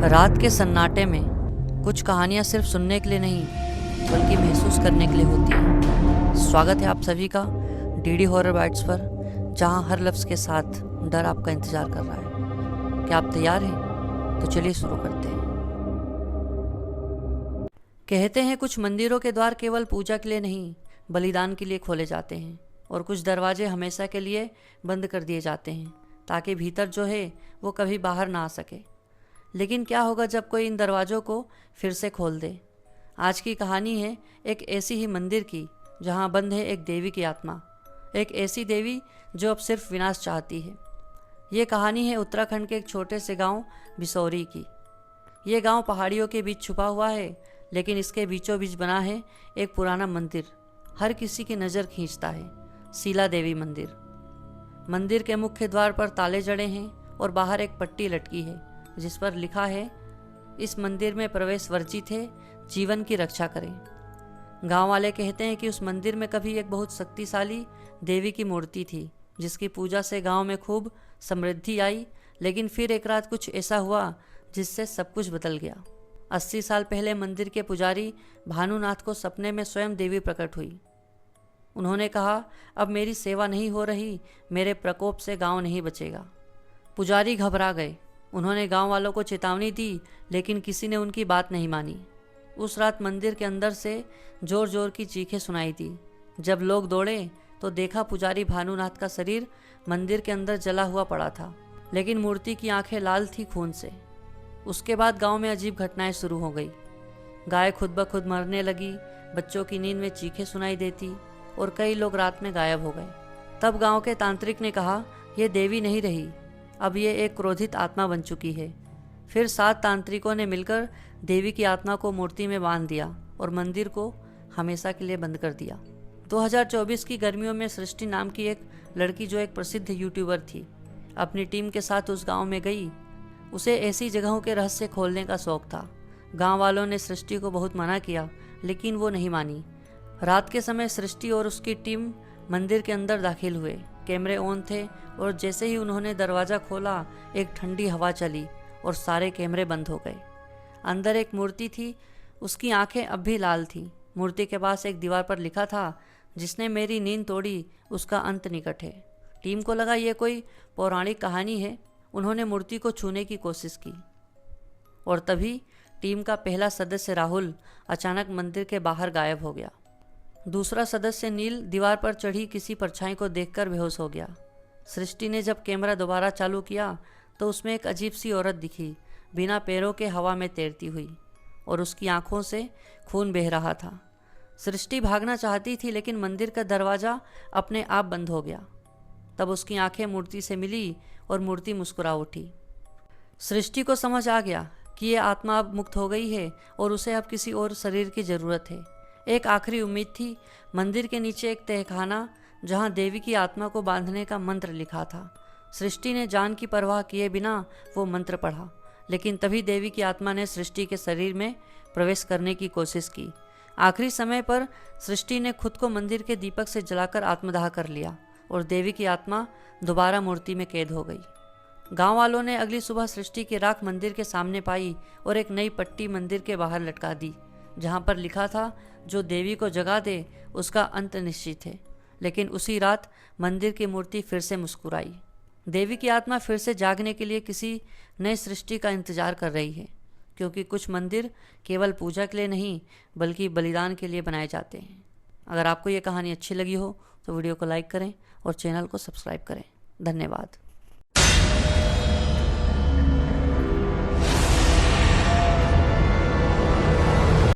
रात के सन्नाटे में कुछ कहानियाँ सिर्फ सुनने के लिए नहीं बल्कि महसूस करने के लिए होती हैं। स्वागत है आप सभी का डीडी हॉरर बाइट्स पर, जहां हर लफ्ज़ के साथ डर आपका इंतज़ार कर रहा है। क्या आप तैयार हैं? तो चलिए शुरू करते हैं। कहते हैं कुछ मंदिरों के द्वार केवल पूजा के लिए नहीं बलिदान के लिए खोले जाते हैं, और कुछ दरवाजे हमेशा के लिए बंद कर दिए जाते हैं ताकि भीतर जो है वो कभी बाहर ना आ सके। लेकिन क्या होगा जब कोई इन दरवाज़ों को फिर से खोल दे? आज की कहानी है एक ऐसी ही मंदिर की जहां बंद है एक देवी की आत्मा, एक ऐसी देवी जो अब सिर्फ विनाश चाहती है। ये कहानी है उत्तराखंड के एक छोटे से गांव बिसौरी की। ये गांव पहाड़ियों के बीच छुपा हुआ है, लेकिन इसके बीचों बीच बना है एक पुराना मंदिर, हर किसी की नज़र खींचता है। शीला देवी मंदिर। मंदिर के मुख्य द्वार पर ताले जड़े हैं और बाहर एक पट्टी लटकी है जिस पर लिखा है, इस मंदिर में प्रवेश वर्जित है, जीवन की रक्षा करें। गांव वाले कहते हैं कि उस मंदिर में कभी एक बहुत शक्तिशाली देवी की मूर्ति थी जिसकी पूजा से गांव में खूब समृद्धि आई। लेकिन फिर एक रात कुछ ऐसा हुआ जिससे सब कुछ बदल गया। 80 साल पहले मंदिर के पुजारी भानुनाथ को सपने में स्वयं देवी प्रकट हुई। उन्होंने कहा, अब मेरी सेवा नहीं हो रही, मेरे प्रकोप से गांव नहीं बचेगा। पुजारी घबरा गए। उन्होंने गांव वालों को चेतावनी दी, लेकिन किसी ने उनकी बात नहीं मानी। उस रात मंदिर के अंदर से जोर जोर की चीखें सुनाई दी। जब लोग दौड़े तो देखा पुजारी भानुनाथ का शरीर मंदिर के अंदर जला हुआ पड़ा था, लेकिन मूर्ति की आंखें लाल थी खून से। उसके बाद गांव में अजीब घटनाएं शुरू हो गई। गाय खुद ब खुद मरने लगी, बच्चों की नींद में चीखें सुनाई देती और कई लोग रात में गायब हो गए। तब गांव के तांत्रिक ने कहा, यह देवी नहीं रही, अब ये एक क्रोधित आत्मा बन चुकी है। फिर 7 तांत्रिकों ने मिलकर देवी की आत्मा को मूर्ति में बांध दिया और मंदिर को हमेशा के लिए बंद कर दिया। 2024 की गर्मियों में सृष्टि नाम की एक लड़की, जो एक प्रसिद्ध यूट्यूबर थी, अपनी टीम के साथ उस गांव में गई। उसे ऐसी जगहों के रहस्य खोलने का शौक था। गांव वालों ने सृष्टि को बहुत मना किया, लेकिन वो नहीं मानी। रात के समय सृष्टि और उसकी टीम मंदिर के अंदर दाखिल हुए। कैमरे ऑन थे और जैसे ही उन्होंने दरवाज़ा खोला, एक ठंडी हवा चली और सारे कैमरे बंद हो गए। अंदर एक मूर्ति थी, उसकी आंखें अब भी लाल थीं। मूर्ति के पास एक दीवार पर लिखा था, जिसने मेरी नींद तोड़ी उसका अंत निकट है। टीम को लगा ये कोई पौराणिक कहानी है। उन्होंने मूर्ति को छूने की कोशिश की और तभी टीम का पहला सदस्य राहुल अचानक मंदिर के बाहर गायब हो गया। दूसरा सदस्य नील दीवार पर चढ़ी किसी परछाई को देखकर बेहोश हो गया। सृष्टि ने जब कैमरा दोबारा चालू किया तो उसमें एक अजीब सी औरत दिखी, बिना पैरों के हवा में तैरती हुई, और उसकी आंखों से खून बह रहा था। सृष्टि भागना चाहती थी, लेकिन मंदिर का दरवाज़ा अपने आप बंद हो गया। तब उसकी आंखें मूर्ति से मिली और मूर्ति मुस्कुरा उठी। सृष्टि को समझ आ गया कि ये आत्मा अब मुक्त हो गई है और उसे अब किसी और शरीर की ज़रूरत है। एक आखिरी उम्मीद थी, मंदिर के नीचे एक तहखाना जहां देवी की आत्मा को बांधने का मंत्र लिखा था। सृष्टि ने जान की परवाह किए बिना वो मंत्र पढ़ा, लेकिन तभी देवी की आत्मा ने सृष्टि के शरीर में प्रवेश करने की कोशिश की। आखिरी समय पर सृष्टि ने खुद को मंदिर के दीपक से जलाकर आत्मदाह कर लिया और देवी की आत्मा दोबारा मूर्ति में कैद हो गई। गांव वालों ने अगली सुबह सृष्टि की राख मंदिर के सामने पाई और एक नई पट्टी मंदिर के बाहर लटका दी, जहां पर लिखा था, जो देवी को जगा दे उसका अंत निश्चित है। लेकिन उसी रात मंदिर की मूर्ति फिर से मुस्कुराई। देवी की आत्मा फिर से जागने के लिए किसी नई सृष्टि का इंतजार कर रही है, क्योंकि कुछ मंदिर केवल पूजा के लिए नहीं बल्कि बलिदान के लिए बनाए जाते हैं। अगर आपको ये कहानी अच्छी लगी हो तो वीडियो को लाइक करें और चैनल को सब्सक्राइब करें। धन्यवाद।